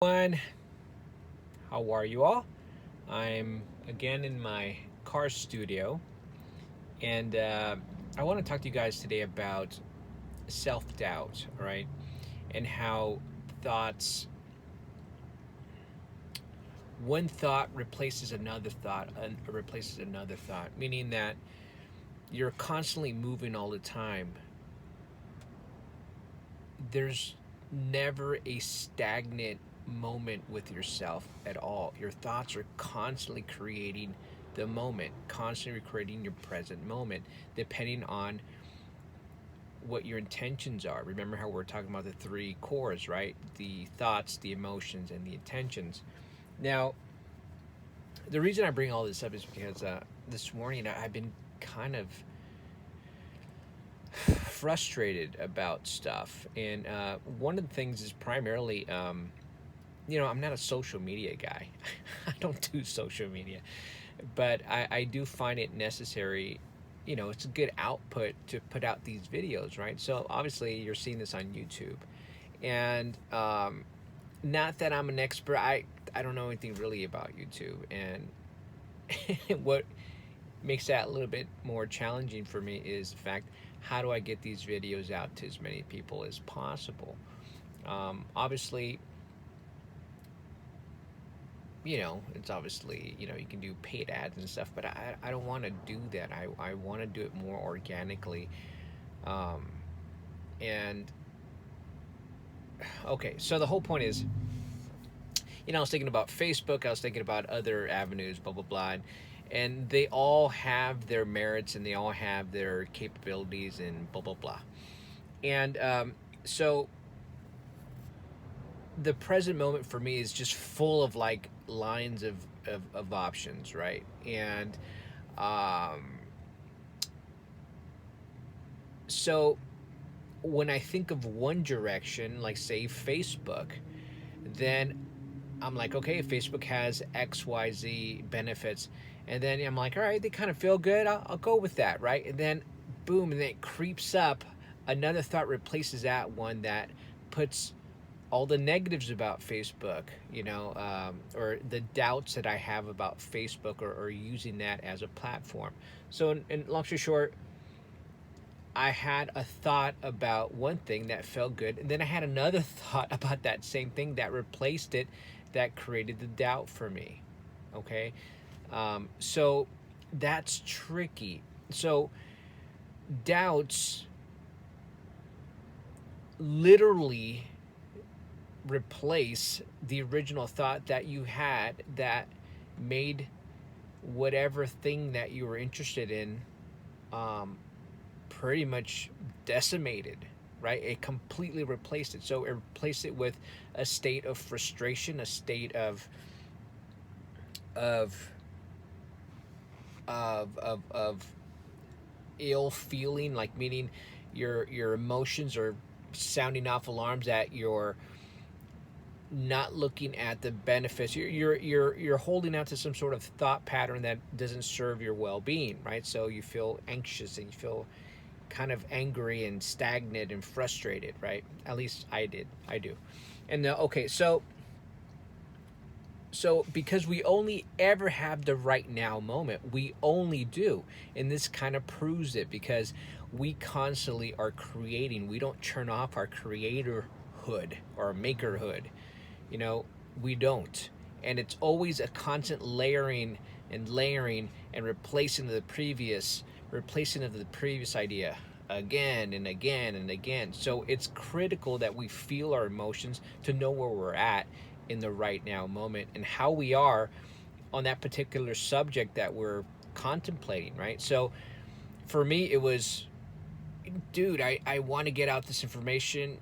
Everyone, how are you all? I'm again in my car studio, and I want to talk to you guys today about self doubt, right? And how thoughts, one thought replaces another thought, replaces another thought, meaning that you're constantly moving all the time. There's never a stagnant moment with yourself at all. Your thoughts are constantly creating the moment, constantly creating your present moment, depending on what your intentions are. Remember how we're talking about the three cores, right? The thoughts, the emotions, and the intentions. Now, the reason I bring all this up is because this morning I've been kind of frustrated about stuff. And one of the things is primarily, I'm not a social media guy. I don't do social media, but I do find it necessary. It's a good output to put out these videos, right? So obviously, you're seeing this on YouTube, and not that I'm an expert. I don't know anything really about YouTube, and what makes that a little bit more challenging for me is the fact, how do I get these videos out to as many people as possible? Obviously, it's obviously, you can do paid ads and stuff, but I don't want to do that. I want to do it more organically. Um, and okay, so the whole point is, I was thinking about Facebook, I was thinking about other avenues, blah, blah, blah. And they all have their merits and they all have their capabilities and blah, blah, blah. And so the present moment for me is just full of like lines of options, right? And um, so when I think of one direction, like say Facebook, then I'm like, okay, Facebook has XYZ benefits. And then I'm like, all right, they kind of feel good. I'll go with that, right? And then boom, and then it creeps up. Another thought replaces that one that puts all the negatives about Facebook, or the doubts that I have about Facebook, or using that as a platform. So, in long story short, I had a thought about one thing that felt good, and then I had another thought about that same thing that replaced it, that created the doubt for me. Okay, so that's tricky. So doubts literally replace the original thought that you had that made whatever thing that you were interested in um, pretty much decimated, right? It completely replaced it. So it replaced it with a state of frustration, a state of of ill feeling, like meaning your emotions are sounding off alarms that you're not looking at the benefits. You're holding out to some sort of thought pattern that doesn't serve your well-being, right? So you feel anxious and you feel kind of angry and stagnant and frustrated, right? At least I do. And okay, so because we only ever have the right now moment, we only do, and this kind of proves it, because we constantly are creating. We don't turn off our creatorhood or makerhood, you know we don't. And it's always a constant layering and replacing of the previous idea again and again and again. So it's critical that we feel our emotions to know where we're at in the right now moment and how we are on that particular subject that we're contemplating, right? So for me, it was, dude, I want to get out this information,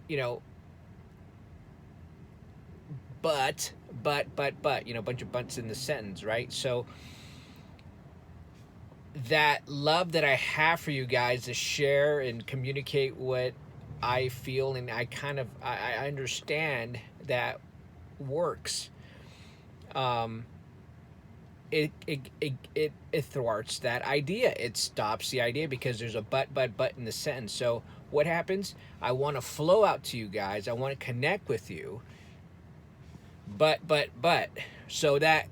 but, a bunch of buts in the sentence, right? So that love that I have for you guys to share and communicate what I feel, and I understand that works. Um, it thwarts that idea. It stops the idea because there's a but in the sentence. So what happens? I want to flow out to you guys. I want to connect with you. But so that,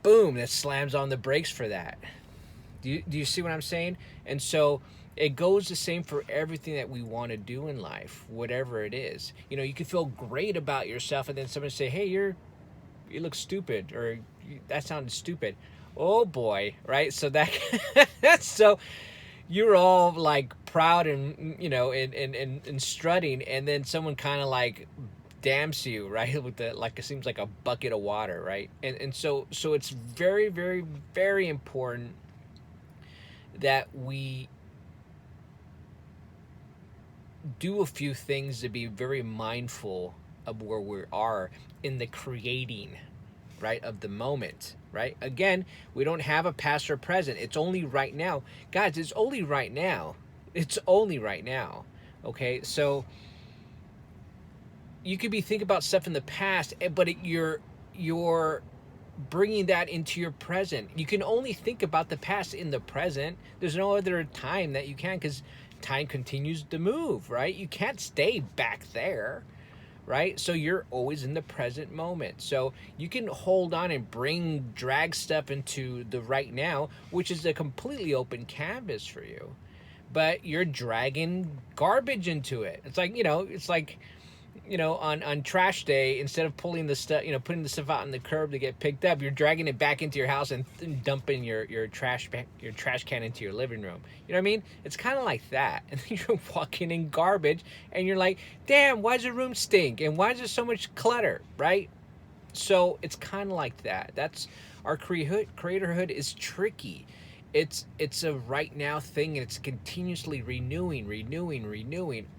boom, that slams on the brakes for that. Do you see what I'm saying? And so it goes the same for everything that we want to do in life, whatever it is. You can feel great about yourself, and then someone say, "Hey, you look stupid," or "That sounded stupid." Oh boy, right? So that that's so you're all like proud and and strutting, and then someone kind of like damns you, right? With the, like, it seems like a bucket of water, right? And so it's very, very, very important that we do a few things to be very mindful of where we are in the creating, right, of the moment, right? Again, we don't have a past or present. It's only right now. Guys, it's only right now. It's only right now. Okay? So you could be thinking about stuff in the past, but you're bringing that into your present. You can only think about the past in the present. There's no other time that you can, because time continues to move, right? You can't stay back there, right? So you're always in the present moment. So you can hold on and drag stuff into the right now, which is a completely open canvas for you. But you're dragging garbage into it. It's like on trash day, instead of pulling the stuff, putting the stuff out on the curb to get picked up, you're dragging it back into your house and dumping your trash can into your living room. You know what I mean? It's kind of like that. And then you're walking in garbage, and you're like, damn, why does the room stink? And why is there so much clutter, right? So it's kind of like that. That's our creatorhood is tricky. It's a right now thing, and it's continuously renewing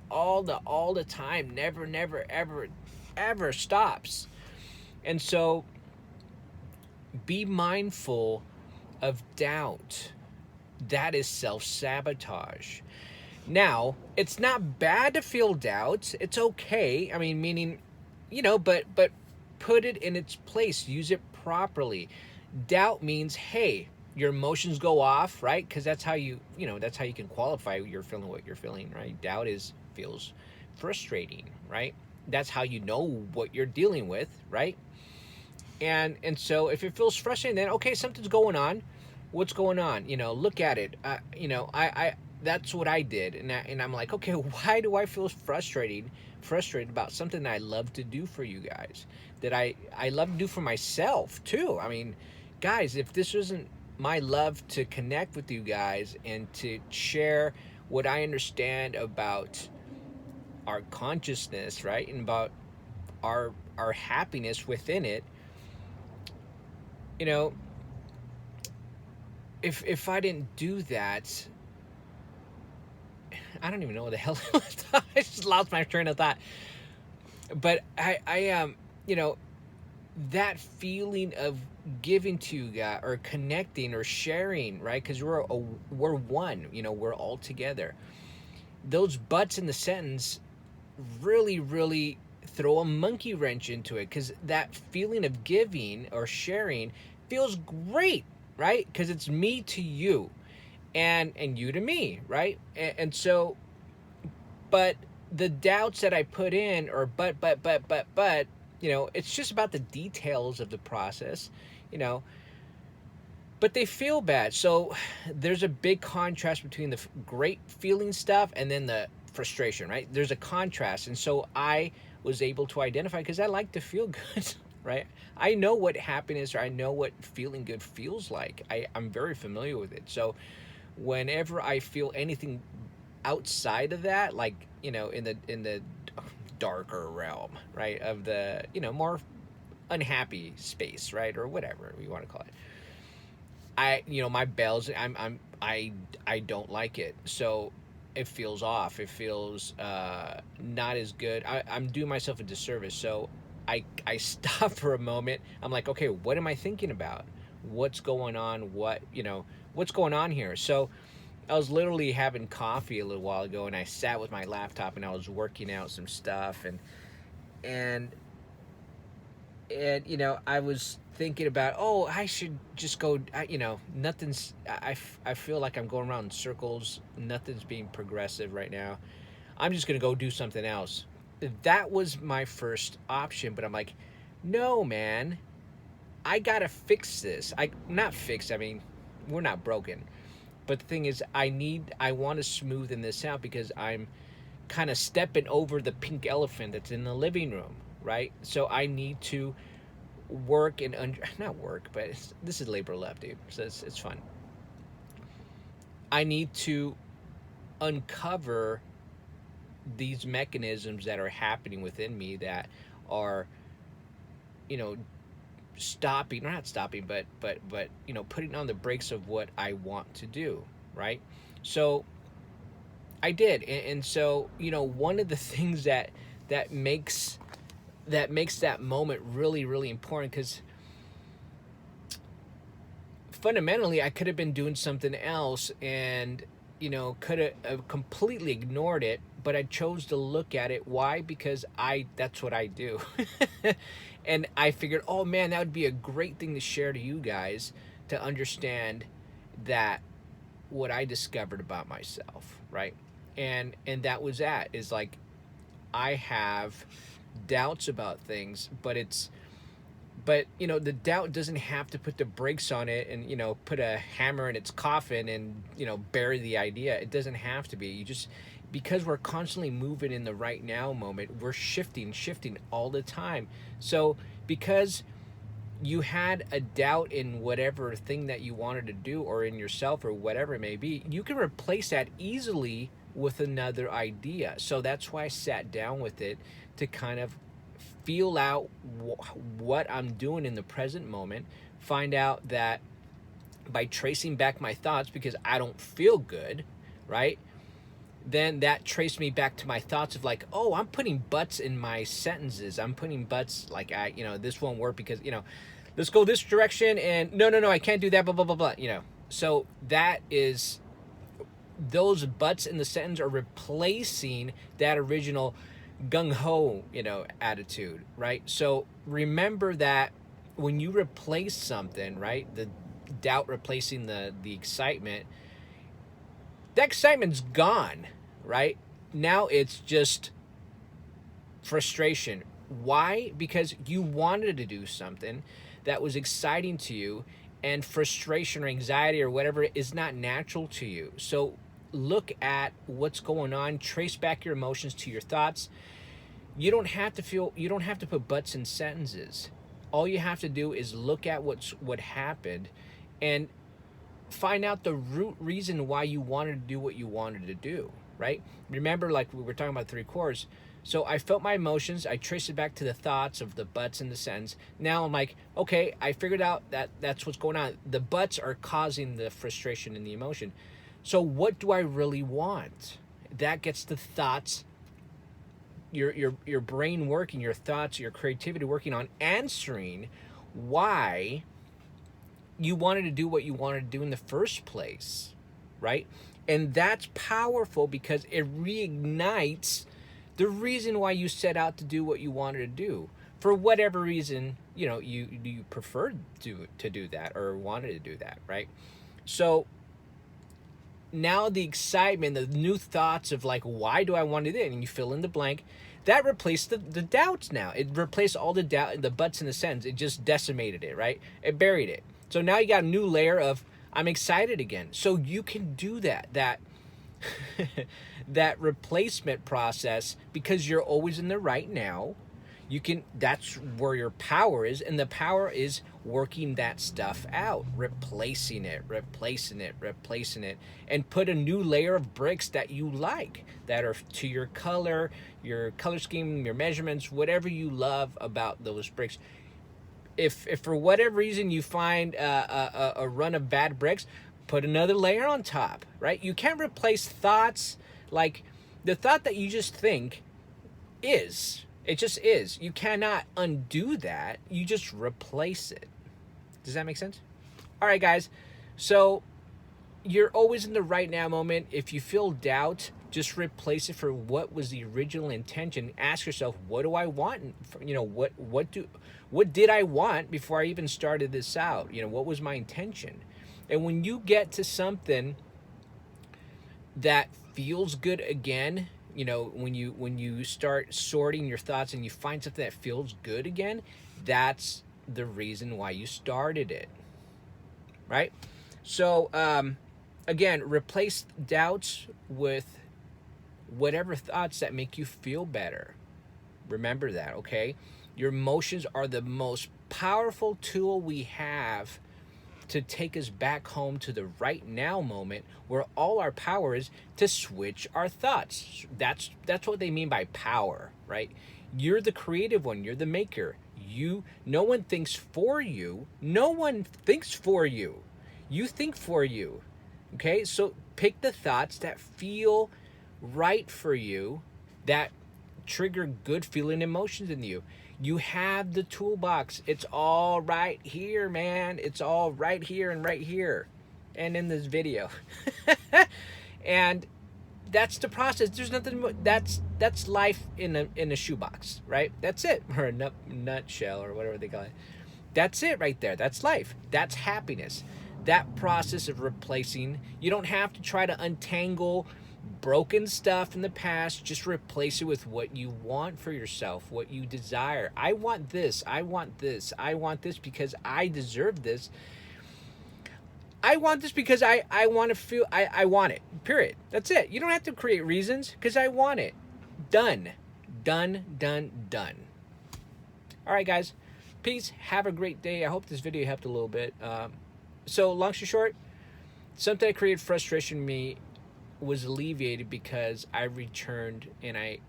all the time. Never ever stops. And so be mindful of doubt. That is self-sabotage. Now, it's not bad to feel doubt. It's okay. I mean, meaning, but put it in its place. Use it properly. Doubt means, hey, your emotions go off, right? Because that's how you can qualify you're feeling what you're feeling, right? Doubt feels frustrating, right? That's how you know what you're dealing with, right? And so if it feels frustrating, then okay, something's going on. What's going on? Look at it. I that's what I did, and I'm like, okay, why do I feel frustrated about something that I love to do for you guys, that I love to do for myself too. I mean, guys, if this wasn't my love to connect with you guys and to share what I understand about our consciousness, right, and about our happiness within it, you know, if I didn't do that, I don't even know what the hell I was. I just lost my train of thought. But I you know, that feeling of giving to you guys, or connecting or sharing, right? Because we're one. We're all together. Those buts in the sentence really, really throw a monkey wrench into it, because that feeling of giving or sharing feels great, right? Because it's me to you, and you to me, right? And so, but the doubts that I put in, or but, it's just about the details of the process, you know, but they feel bad. So there's a big contrast between the great feeling stuff and then the frustration, right? There's a contrast. And so I was able to identify, because I like to feel good, right? I know what happiness, or I know what feeling good feels like. I'm very familiar with it. So whenever I feel anything outside of that, like, in the darker realm, right, of the, more unhappy space, right, or whatever you want to call it, my bells, I don't like it. So it feels off. It feels not as good. I'm doing myself a disservice. So I stop for a moment. I'm like, okay, what am I thinking about? What's going on? What's going on here? So I was literally having coffee a little while ago, and I sat with my laptop and I was working out some stuff, and I was thinking about, oh, I should just go, nothing's, I feel like I'm going around in circles. Nothing's being progressive right now. I'm just going to go do something else. That was my first option, but I'm like, no, man, I gotta fix this. I not fix. I mean, we're not broken. But the thing is, I want to smoothen this out because I'm kind of stepping over the pink elephant that's in the living room, right? So I need to work and not work, but this is labor love, dude. So it's fun. I need to uncover these mechanisms that are happening within me that are, you know, stopping, or not stopping, but putting on the brakes of what I want to do, right? So I did, and so one of the things that makes that moment really really important, because fundamentally I could have been doing something else and could have completely ignored it, but I chose to look at it. Why? Because I that's what I do. And I figured, oh man, that would be a great thing to share to you guys, to understand that what I discovered about myself, right? And that was that, is like, I have doubts about things, but the doubt doesn't have to put the brakes on it and put a hammer in its coffin and bury the idea. It doesn't have to be. You just, because we're constantly moving in the right now moment, we're shifting all the time. So because you had a doubt in whatever thing that you wanted to do, or in yourself, or whatever it may be, you can replace that easily with another idea. So that's why I sat down with it, to kind of feel out what I'm doing in the present moment. Find out that by tracing back my thoughts, because I don't feel good, right? Then that traced me back to my thoughts of like, oh, I'm putting buts in my sentences. I'm putting buts, like, this won't work because, let's go this direction, and no, I can't do that, blah, blah, blah, blah, So that is, those buts in the sentence are replacing that original gung-ho, attitude, right? So remember that when you replace something, right, the doubt replacing the excitement, that excitement's gone, right? Now it's just frustration. Why? Because you wanted to do something that was exciting to you, and frustration or anxiety or whatever is not natural to you. So look at what's going on, trace back your emotions to your thoughts. You don't have to put buts in sentences. All you have to do is look at what happened, and find out the root reason why you wanted to do what you wanted to do, right? Remember, like we were talking about 3 cores. So I felt my emotions, I traced it back to the thoughts of the buts in the sentence. Now I'm like, okay, I figured out that that's what's going on. The buts are causing the frustration and the emotion. So what do I really want? That gets the thoughts, your brain working, your thoughts, your creativity working on answering why you wanted to do what you wanted to do in the first place, right? And that's powerful, because it reignites the reason why you set out to do what you wanted to do. For whatever reason, you preferred to do that, or wanted to do that, right? So now the excitement, the new thoughts of like, why do I want to do it? And you fill in the blank. That replaced the doubts now. It replaced all the doubt, the buts in the sentence. It just decimated it, right? It buried it. So now you got a new layer of, I'm excited again. So you can do that that replacement process, because you're always in the right now. That's where your power is, and the power is working that stuff out, replacing it, and put a new layer of bricks that you like, that are to your color scheme, your measurements, whatever you love about those bricks. If for whatever reason you find a run of bad bricks, put another layer on top, right? You can't replace thoughts. Like, the thought that you just think it just is. You cannot undo that. You just replace it. Does that make sense? All right, guys. So you're always in the right now moment. If you feel doubt, just replace it for what was the original intention. Ask yourself, what do I want? What did I want before I even started this out? What was my intention? And when you get to something that feels good again, when you start sorting your thoughts and you find something that feels good again, that's the reason why you started it, right? So, again, replace doubts with whatever thoughts that make you feel better. Remember that, okay? Your emotions are the most powerful tool we have to take us back home to the right now moment where all our power is to switch our thoughts. That's what they mean by power, right? You're the creative one, you're the maker. No one thinks for you. No one thinks for you. You think for you. Okay? So pick the thoughts that feel right for you, that trigger good feeling emotions in you. You have the toolbox. It's all right here, man. It's all right here and right here. And in this video. And that's the process. There's nothing more. That's life in a shoebox, right? That's it. Or a nutshell or whatever they call it. That's it right there. That's life. That's happiness. That process of replacing, you don't have to try to untangle broken stuff in the past. Just replace it with what you want for yourself, what you desire. I want this. I want this. I want this because I deserve this. I want this because I want to feel, I want it. Period. That's it. You don't have to create reasons because I want it. Done. Done, done, done. All right, guys. Peace. Have a great day. I hope this video helped a little bit. So long story short, something that created frustration in me was alleviated because I returned and I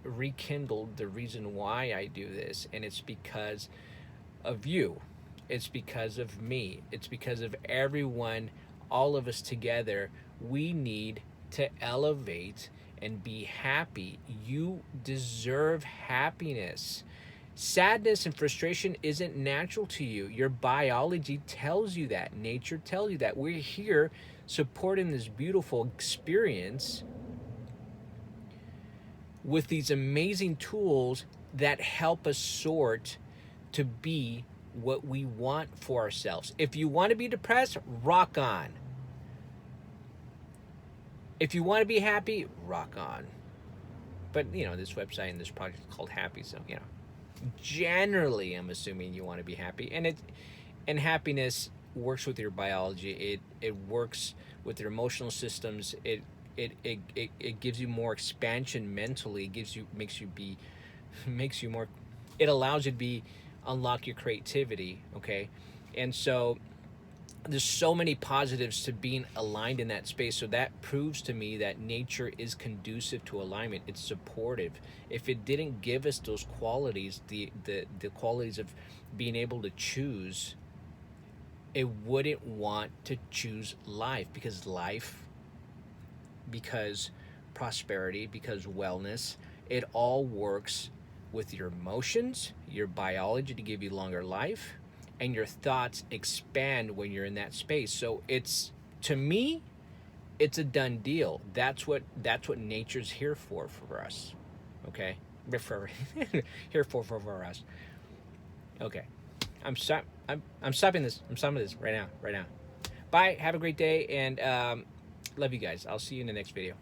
rekindled the reason why I do this. And it's because of you. It's because of me. It's because of everyone, all of us together. We need to elevate and be happy. You deserve happiness. Sadness and frustration isn't natural to you. Your biology tells you that. Nature tells you that. We're here supporting this beautiful experience with these amazing tools that help us sort to be what we want for ourselves. If you want to be depressed, rock on. If you want to be happy, rock on. But, this website and this project is called Happy, so, generally I'm assuming you want to be happy. And happiness works with your biology. It works with your emotional systems. It gives you more expansion mentally. Makes you more, it allows you to unlock your creativity, okay? And so there's so many positives to being aligned in that space. So that proves to me that nature is conducive to alignment. It's supportive. If it didn't give us those qualities, the qualities of being able to choose, it wouldn't want to choose life, because prosperity, because wellness, it all works with your emotions, your biology to give you longer life, and your thoughts expand when you're in that space. So to me, it's a done deal. That's what nature's here for us. Okay? Here for us. Okay. I'm stopping this. I'm stopping this right now. Bye. Have a great day, and love you guys. I'll see you in the next video.